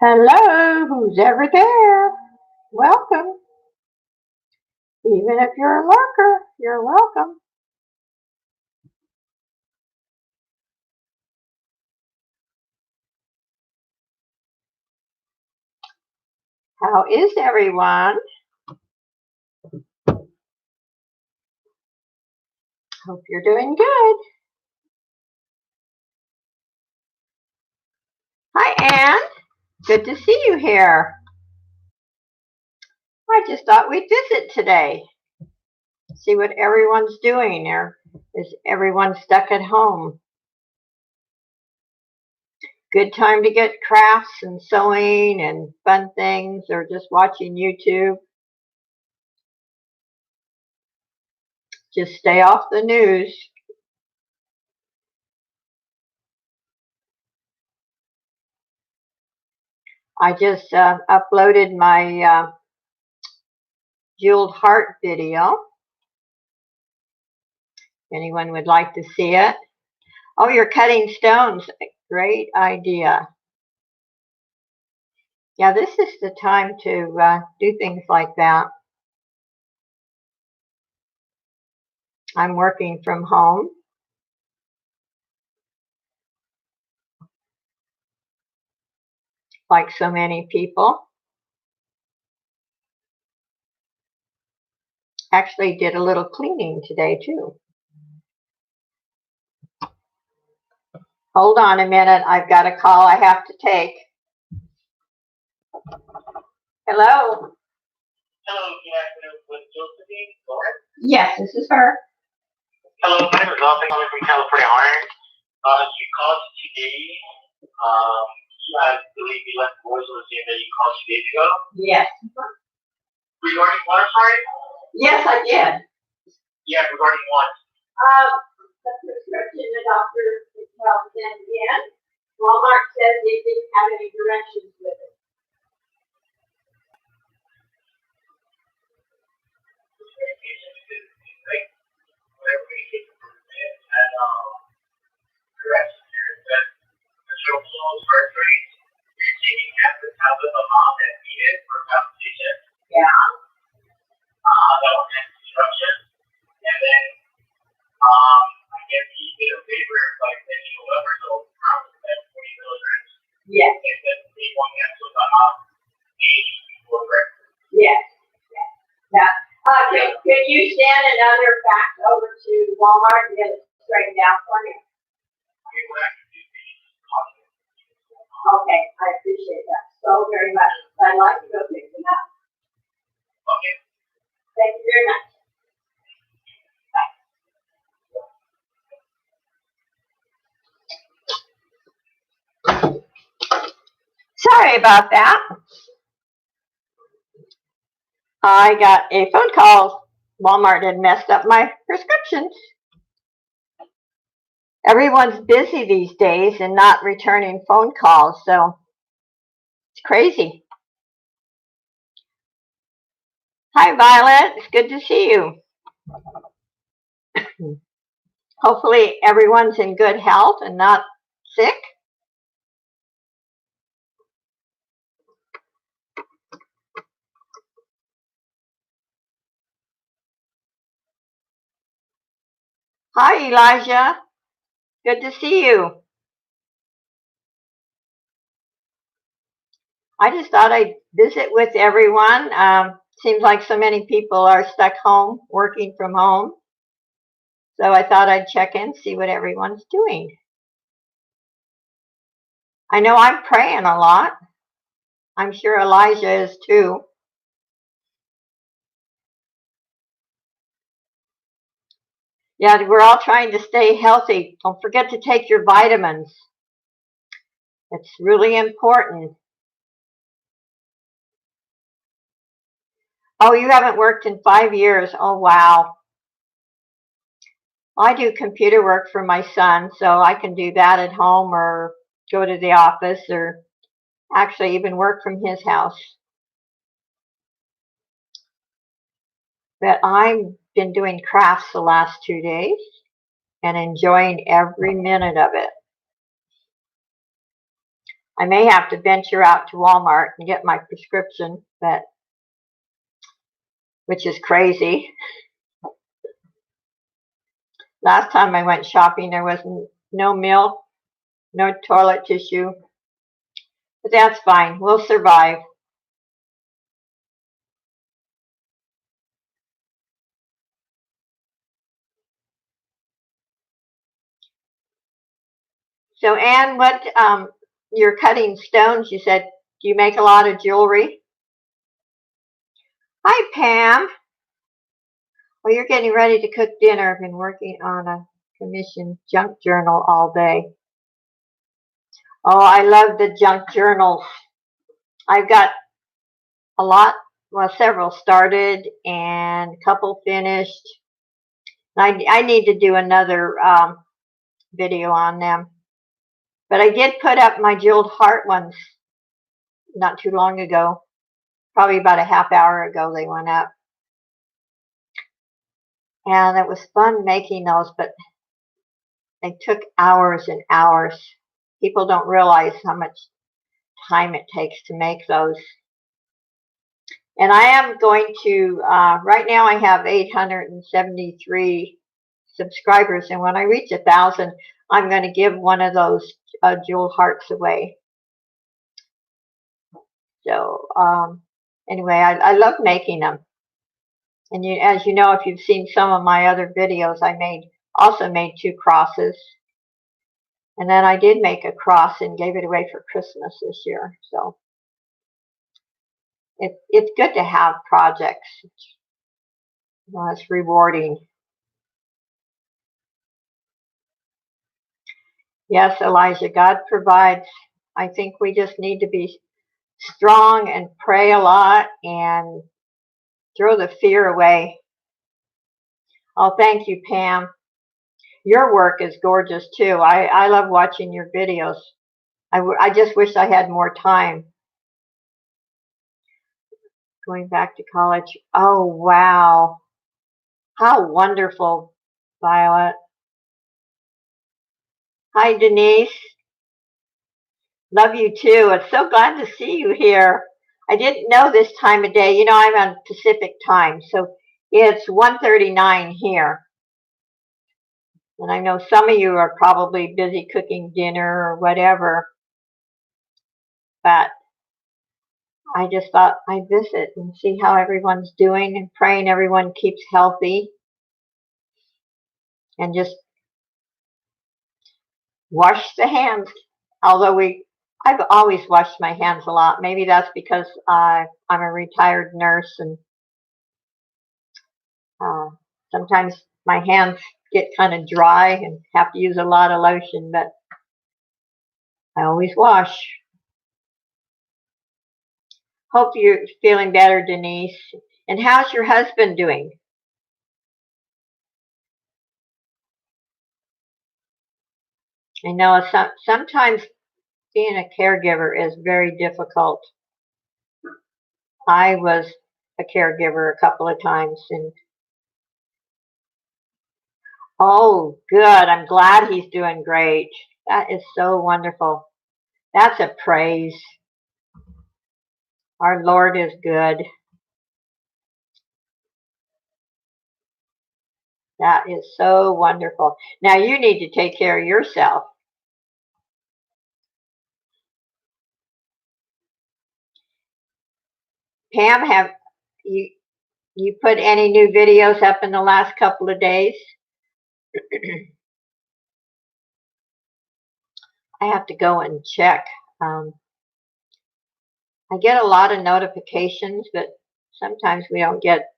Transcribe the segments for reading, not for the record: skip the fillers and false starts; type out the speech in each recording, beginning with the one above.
Hello, who's ever there? Welcome. Even if you're a lurker, you're welcome. How is everyone? Hope you're doing good. Hi, Anne. Good to see you here. I just thought we'd visit today. See what everyone's doing, or is everyone stuck at home? Good time to get crafts and sewing and fun things, or just watching YouTube. Just stay off the news. I just uploaded my jeweled heart video. Anyone would like to see it? Oh, you're cutting stones. Great idea. Yeah, this is the time to do things like that. I'm working from home. Like so many people. Actually did a little cleaning today too. Hold on a minute. I've got a call I have to take. Hello? Hello, good afternoon. With Josephine, correct? Yes, this is her. Hello, my name is Austin calling from California Iron. You called today. I believe you left a voice on the same that you called 2 days ago. Yes. Regarding what, I'm sorry? Yes, I did. Yeah, regarding what? The prescription the doctor sent in. Walmart says they didn't have any directions with it. Like, whatever we get and directions here, it says the terminal surgeries, you're taking half the tablet amount that needed for consultation. Yeah. That was an instruction. And then, I guess he did a favor by sending a lever, so probably at 40 milligrams. Yes. And then they want to answer the 80 before breakfast. Yes. Yeah. Can you send another fax over to Walmart and get it straightened out for me? Okay, what I can do is just call you. Okay, I appreciate that so very much. I'd like to go pick them up. Okay. Thank you very much. Sorry about that. I got a phone call. Walmart had messed up my prescriptions. Everyone's busy these days and not returning phone calls, so it's crazy. Hi, Violet. It's good to see you. Hopefully everyone's in good health and not sick. Hi, Elijah. Good to see you. I just thought I'd visit with everyone. Seems like so many people are stuck home, working from home. So I thought I'd check in, see what everyone's doing. I know I'm praying a lot. I'm sure Elijah is too. Yeah, we're all trying to stay healthy. Don't forget to take your vitamins. It's really important. Oh, you haven't worked in 5 years. Oh, wow. I do computer work for my son, so I can do that at home or go to the office or actually even work from his house. But I've been doing crafts the last 2 days and enjoying every minute of it. I may have to venture out to Walmart and get my prescription, which is crazy. Last time I went shopping, there was no milk, no toilet tissue, but that's fine. We'll survive. So, Anne, you're cutting stones, you said, do you make a lot of jewelry? Hi, Pam. Well, you're getting ready to cook dinner. I've been working on a commission junk journal all day. Oh, I love the junk journals. I've got a lot, well, several started and a couple finished. I need to do another video on them. But I did put up my jeweled heart ones not too long ago. Probably about a half hour ago they went up. And it was fun making those, but they took hours and hours. People don't realize how much time it takes to make those. And I am going to, right now I have 873 subscribers, and when I reach 1,000, I'm going to give one of those jeweled hearts away. So anyway, I love making them. And as you know, if you've seen some of my other videos, I also made 2 crosses. And then I did make a cross and gave it away for Christmas this year. So it's good to have projects. It's rewarding. Yes, Elijah, God provides. I think we just need to be strong and pray a lot and throw the fear away. Oh, thank you, Pam. Your work is gorgeous too. I love watching your videos. I just wish I had more time. Going back to college. Oh, wow. How wonderful, Violet. Hi, Denise. Love you too. I'm so glad to see you here. I didn't know this time of day. You know, I'm on Pacific time, so it's 1:39 here. And I know some of you are probably busy cooking dinner or whatever. But I just thought I'd visit and see how everyone's doing and praying everyone keeps healthy. And just wash the hands. Although I've always washed my hands a lot. Maybe that's because I'm a retired nurse and sometimes my hands get kind of dry and have to use a lot of lotion, but I always wash. Hope you're feeling better, Denise. And how's your husband doing? I know sometimes being a caregiver is very difficult. I was a caregiver a couple of times, and oh, good. I'm glad he's doing great. That is so wonderful. That's a praise. Our Lord is good. That is so wonderful. Now you need to take care of yourself. Pam, have you put any new videos up in the last couple of days? I have to go and check. I get a lot of notifications, but sometimes we don't get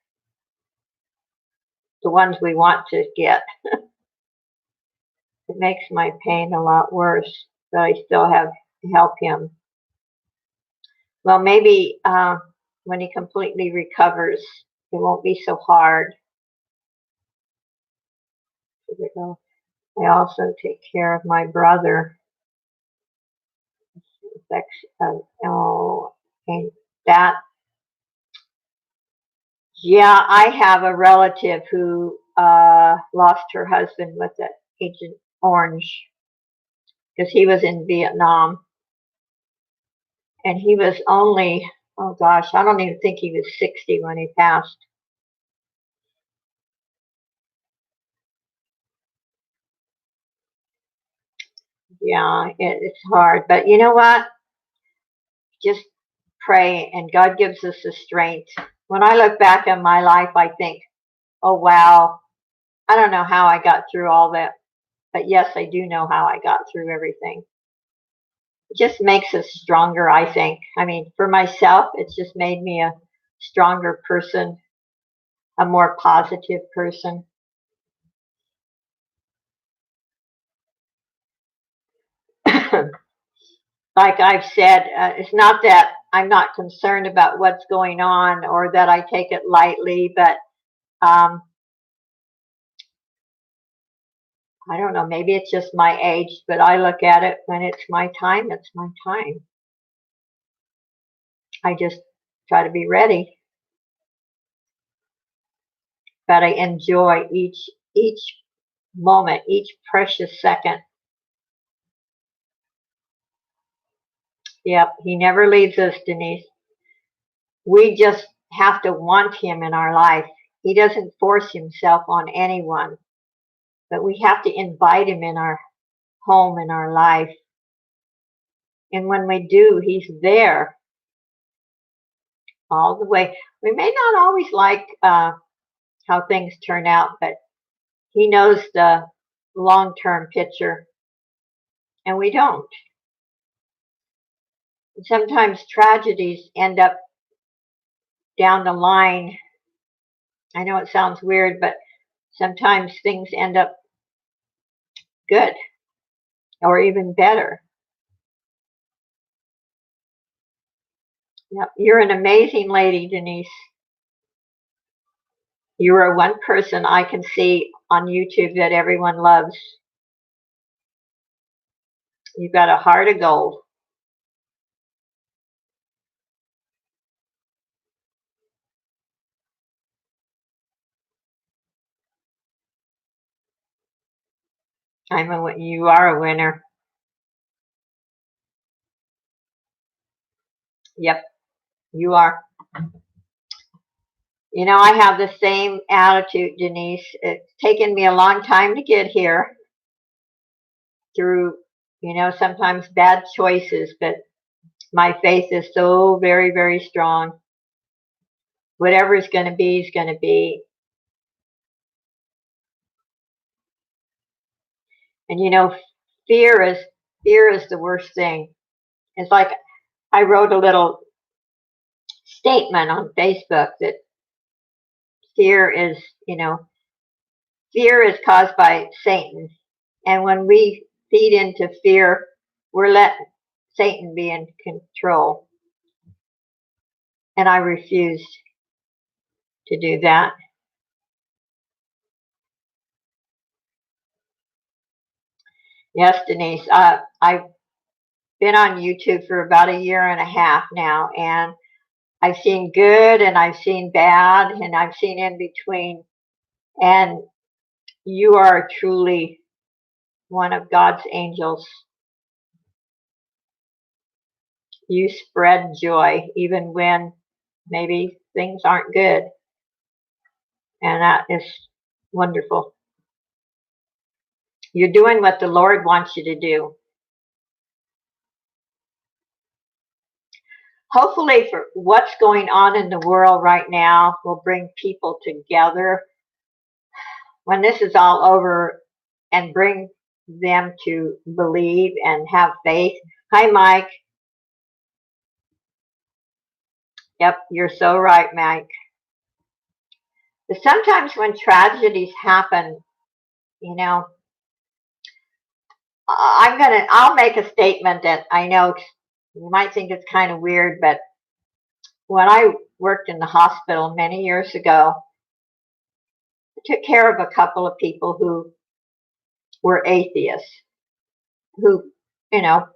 the ones we want to get. It makes my pain a lot worse, but I still have to help him. Well, maybe when he completely recovers, it won't be so hard. I also take care of my brother. And that, yeah, I have a relative who lost her husband with the Agent Orange because he was in Vietnam. And he was only, oh gosh, I don't even think he was 60 when he passed. Yeah, it's hard. But you know what? Just pray, and God gives us the strength. When I look back on my life, I think, oh, wow, I don't know how I got through all that. But yes, I do know how I got through everything. It just makes us stronger, I think. I mean, for myself, it's just made me a stronger person, a more positive person. Like I've said, it's not that I'm not concerned about what's going on or that I take it lightly, but um, I don't know, maybe it's just my age, but I look at it when it's my time, it's my time. I just try to be ready, but I enjoy each moment, each precious second. Yep, he never leaves us, Denise. We just have to want him in our life. He doesn't force himself on anyone, but we have to invite him in our home, in our life. And when we do, he's there all the way. We may not always like how things turn out, but he knows the long-term picture, and we don't. Sometimes tragedies end up down the line. I know it sounds weird, but sometimes things end up good or even better. Yep. You're an amazing lady, Denise. You are one person I can see on YouTube that everyone loves. You've got a heart of gold. You are a winner. Yep, you are. You know, I have the same attitude, Denise. It's taken me a long time to get here through, sometimes bad choices, but my faith is so very, very strong. Whatever is going to be is going to be. And fear is fear is the worst thing. It's like I wrote a little statement on Facebook that fear is, fear is caused by Satan. And when we feed into fear, we're letting Satan be in control. And I refused to do that. Yes, Denise, I've been on YouTube for about a year and a half now, and I've seen good and I've seen bad and I've seen in between. And you are truly one of God's angels. You spread joy even when maybe things aren't good. And that is wonderful. You're doing what the Lord wants you to do. Hopefully, for what's going on in the world right now will bring people together when this is all over and bring them to believe and have faith. Hi, Mike. Yep, you're so right, Mike. But sometimes when tragedies happen, you know, I'll make a statement that I know you might think it's kind of weird, but when I worked in the hospital many years ago, I took care of a couple of people who were atheists, who, you know,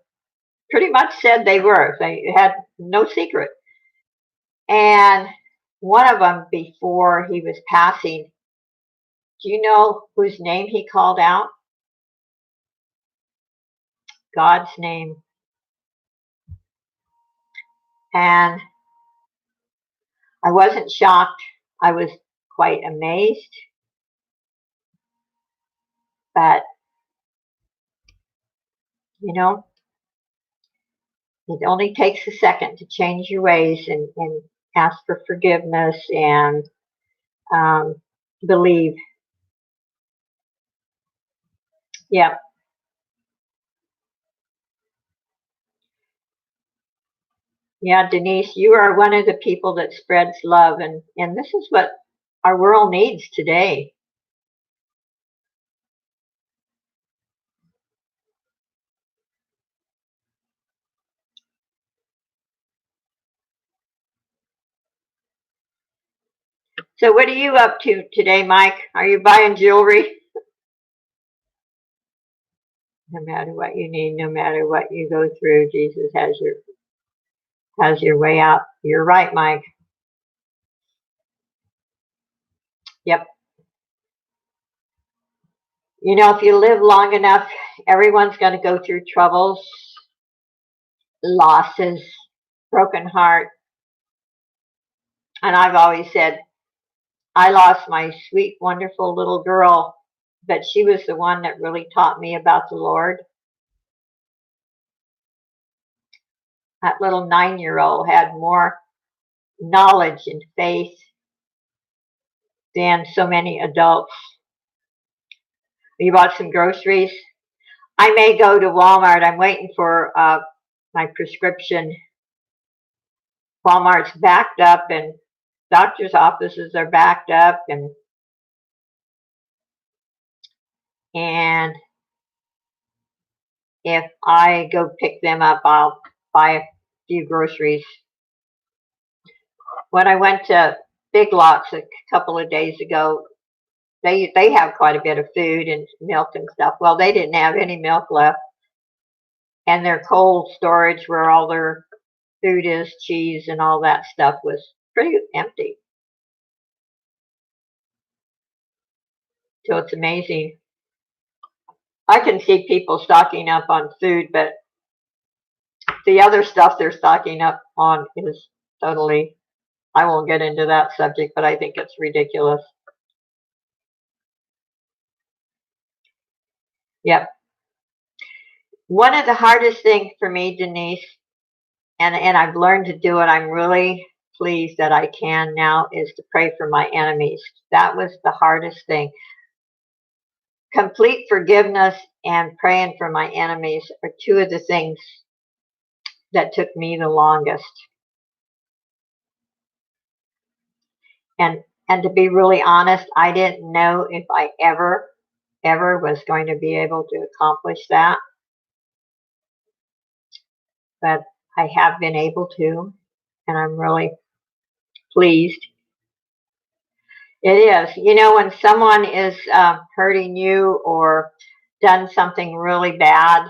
pretty much said they were. They had no secret. And one of them, before he was passing, do you know whose name he called out? God's name. And I wasn't shocked. I was quite amazed. But, you know, it only takes a second to change your ways and ask for forgiveness and um, believe. Yeah. Yeah, Denise, you are one of the people that spreads love, and this is what our world needs today. So what are you up to today, Mike? Are you buying jewelry? No matter what you need, no matter what you go through, Jesus has your way out. You're right, Mike. Yep. You know, if you live long enough, everyone's going to go through troubles, losses, broken heart. And I've always said, I lost my sweet, wonderful little girl, but she was the one that really taught me about the Lord. That little 9-year-old had more knowledge and faith than so many adults. You bought some groceries? I may go to Walmart. I'm waiting for my prescription. Walmart's backed up and doctor's offices are backed up and if I go pick them up, I'll buy a few groceries. When I went to Big Lots a couple of days ago, they have quite a bit of food and milk and stuff. Well, they didn't have any milk left, and their cold storage where all their food is, cheese and all that stuff, was pretty empty. So it's amazing. I can see people stocking up on food, but the other stuff they're stocking up on is totally, I won't get into that subject, but I think it's ridiculous. Yep. One of the hardest things for me, Denise, and I've learned to do it, I'm really pleased that I can now, is to pray for my enemies. That was the hardest thing. Complete forgiveness and praying for my enemies are two of the things that took me the longest. And to be really honest, I didn't know if I ever was going to be able to accomplish that. But I have been able to, and I'm really pleased. It is. You know, when someone is hurting you or done something really bad,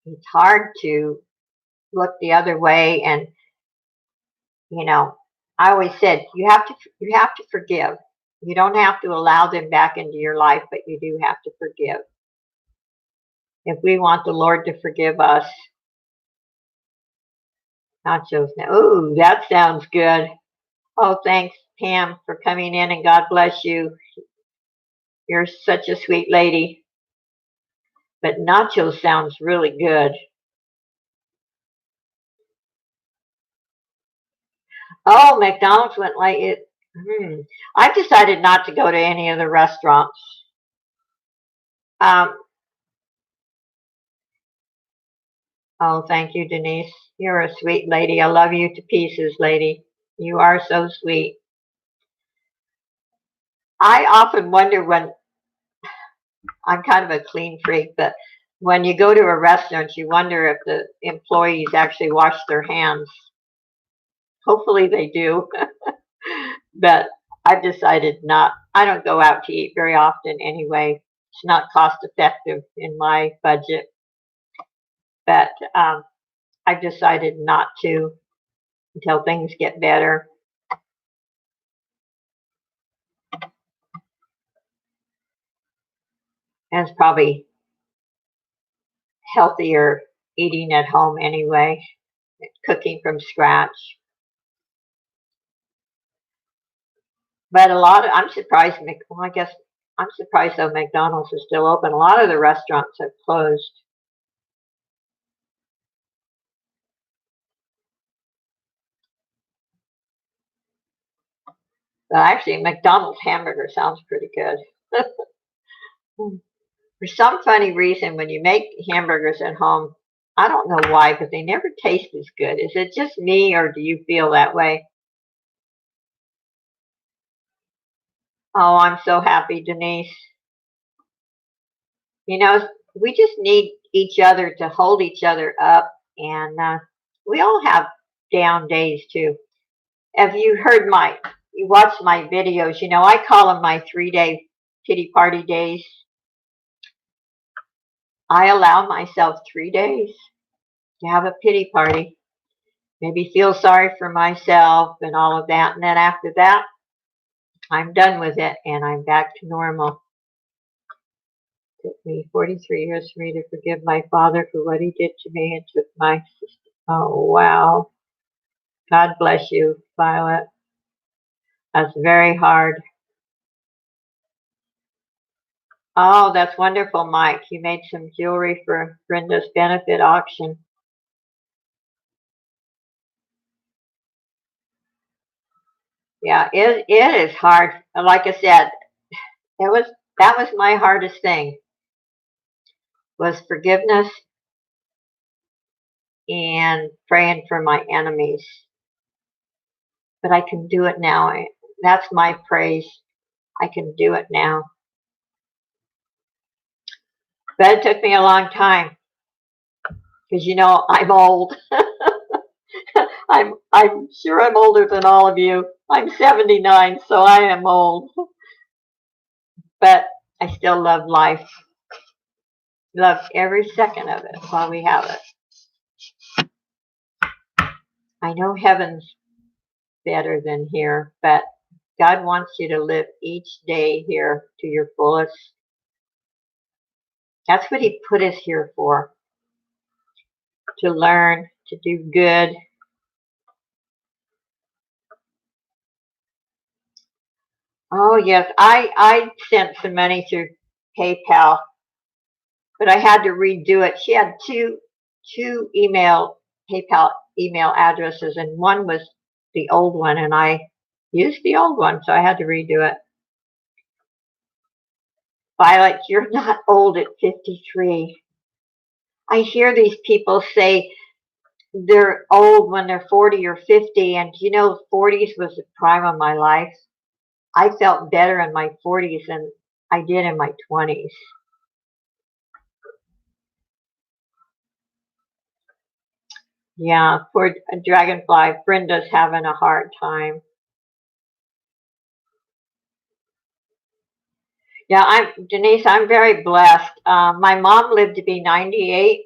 it's hard to look the other way. And, you know, I always said you have to forgive. You don't have to allow them back into your life, but you do have to forgive. If we want the Lord to forgive us, nachos now. Ooh, that sounds good. Oh, thanks, Pam, for coming in, and God bless you. You're such a sweet lady. But nachos sounds really good. Oh, McDonald's went like it. I've decided not to go to any of the restaurants. Um, oh, thank you, Denise. You're a sweet lady. I love you to pieces, lady. You are so sweet. I often wonder when, I'm kind of a clean freak, but when you go to a restaurant, you wonder if the employees actually wash their hands. Hopefully they do. But I've decided not. I don't go out to eat very often anyway. It's not cost effective in my budget. But I've decided not to until things get better. And it's probably healthier eating at home anyway. cooking from scratch. But I'm surprised, well, I guess I'm surprised though McDonald's is still open. A lot of the restaurants have closed. But actually, McDonald's hamburger sounds pretty good. For some funny reason, when you make hamburgers at home, I don't know why, but they never taste as good. Is it just me, or do you feel that way? Oh, I'm so happy, Denise. You know, we just need each other to hold each other up, and we all have down days too. Have you you watched my videos? You know, I call them my 3-day pity party days. I allow myself 3 days to have a pity party. Maybe feel sorry for myself and all of that. And then after that, I'm done with it and I'm back to normal. It took me 43 years for me to forgive my father for what he did to me and took my sister. Oh, wow. God bless you, Violet. That's very hard. Oh, that's wonderful, Mike. You made some jewelry for Brenda's benefit auction. Yeah, it is hard. Like I said, that was my hardest thing, was forgiveness and praying for my enemies. But I can do it now. That's my praise. I can do it now. But it took me a long time because you know I'm old. I'm sure I'm older than all of you. I'm 79, so I am old. But I still love life. Love every second of it while we have it. I know heaven's better than here, but God wants you to live each day here to your fullest. That's what He put us here for. To learn, to do good. Oh yes, I sent some money through PayPal, but I had to redo it. She had two PayPal email addresses, and one was the old one, and I used the old one, so I had to redo it. Violet, you're not old at 53. I hear these people say they're old when they're 40 or 50, and you know, 40s was the prime of my life. I felt better in my 40s than I did in my 20s. Yeah, poor Dragonfly. Brenda's having a hard time. Yeah, Denise, I'm very blessed. My mom lived to be 98,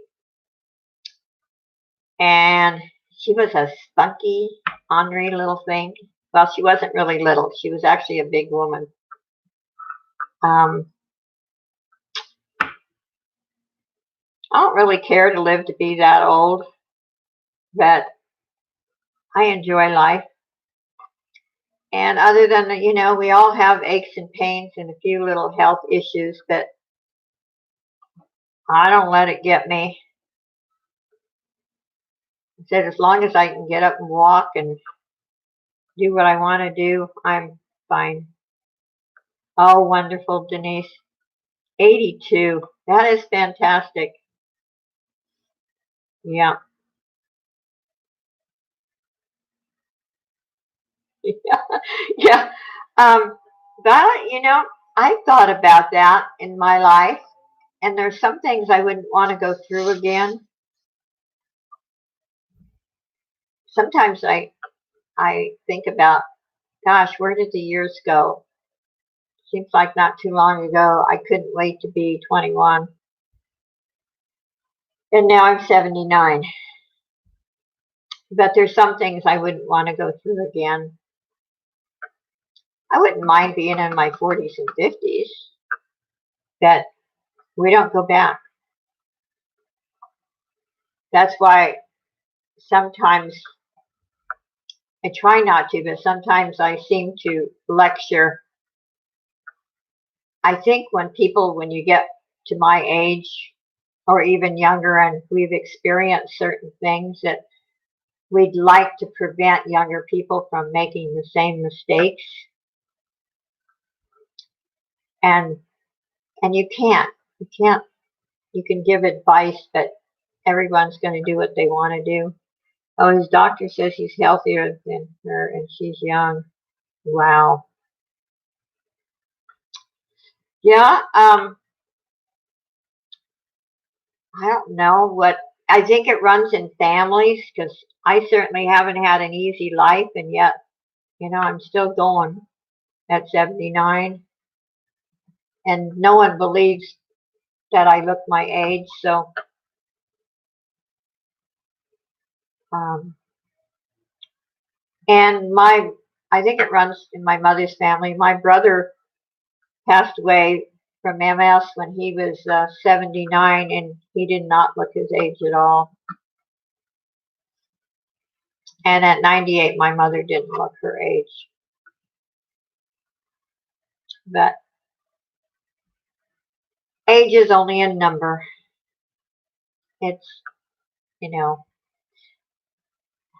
and she was a spunky, ornery little thing. Well, she wasn't really little. She was actually a big woman. I don't really care to live to be that old, but I enjoy life. And other than, you know, we all have aches and pains and a few little health issues, but I don't let it get me. I said, as long as I can get up and walk and do what I want to do, I'm fine. Oh, wonderful, Denise. 82. That is fantastic. Yeah. Yeah. Yeah. But, you know, I thought about that in my life, and there's some things I wouldn't want to go through again. Sometimes I think about, gosh, where did the years go? Seems like not too long ago, I couldn't wait to be 21. And now I'm 79. But there's some things I wouldn't want to go through again. I wouldn't mind being in my 40s and 50s, but we don't go back. That's why sometimes I try not to, but sometimes I seem to lecture. I think when you get to my age or even younger and we've experienced certain things, that we'd like to prevent younger people from making the same mistakes. And you can't. You can give advice, but everyone's going to do what they want to do. Oh, his doctor says he's healthier than her and she's young. Wow. Yeah, I don't know what, I think it runs in families because I certainly haven't had an easy life, and yet, I'm still going at 79, and no one believes that I look my age, so, and I think it runs in my mother's family. My brother passed away from MS when he was 79, and he did not look his age at all. And at 98, my mother didn't look her age. But age is only a number. It's,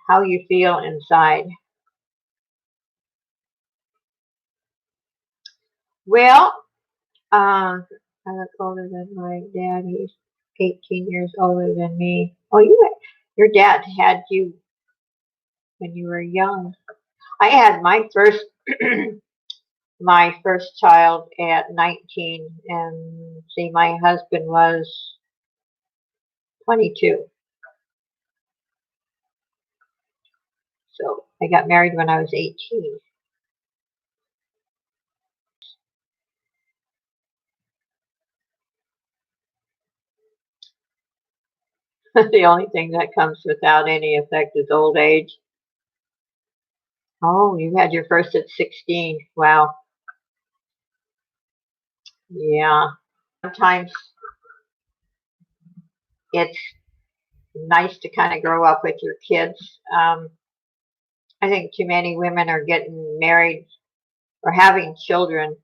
how you feel inside. Well, I look older than my dad. He's 18 years older than me. Oh, your dad had you when you were young. I had my first my first child at 19, and see, my husband was 22. So I got married when I was 18. The only thing that comes without any effect is old age. Oh, you had your first at 16. Wow. Yeah. Sometimes it's nice to kind of grow up with your kids. I think too many women are getting married or having children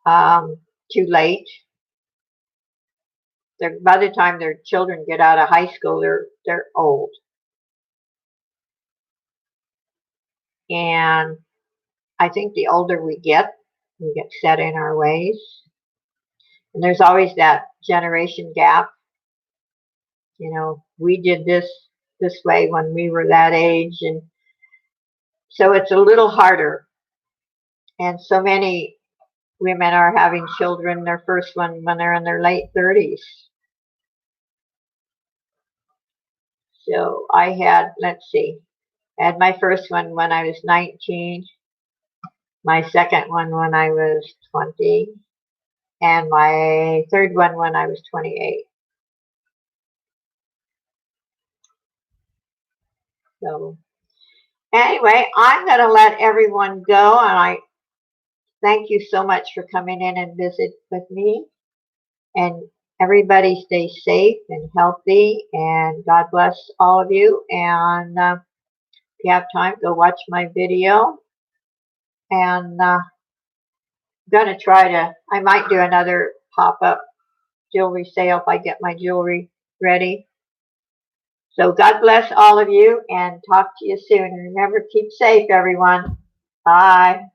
too late. By the time their children get out of high school, they're old. And I think the older we get set in our ways. And there's always that generation gap. We did this way when we were that age, and so it's a little harder. And so many women are having children, their first one when they're in their late 30s. So I had, let's see, I had my first one when I was 19, my second one when I was 20, and my third one when I was 28. So anyway, I'm going to let everyone go, and I thank you so much for coming in and visit with me. And everybody stay safe and healthy, and God bless all of you. And if you have time, go watch my video. And I'm going to I might do another pop-up jewelry sale if I get my jewelry ready. So God bless all of you, and talk to you soon. And remember, keep safe, everyone. Bye.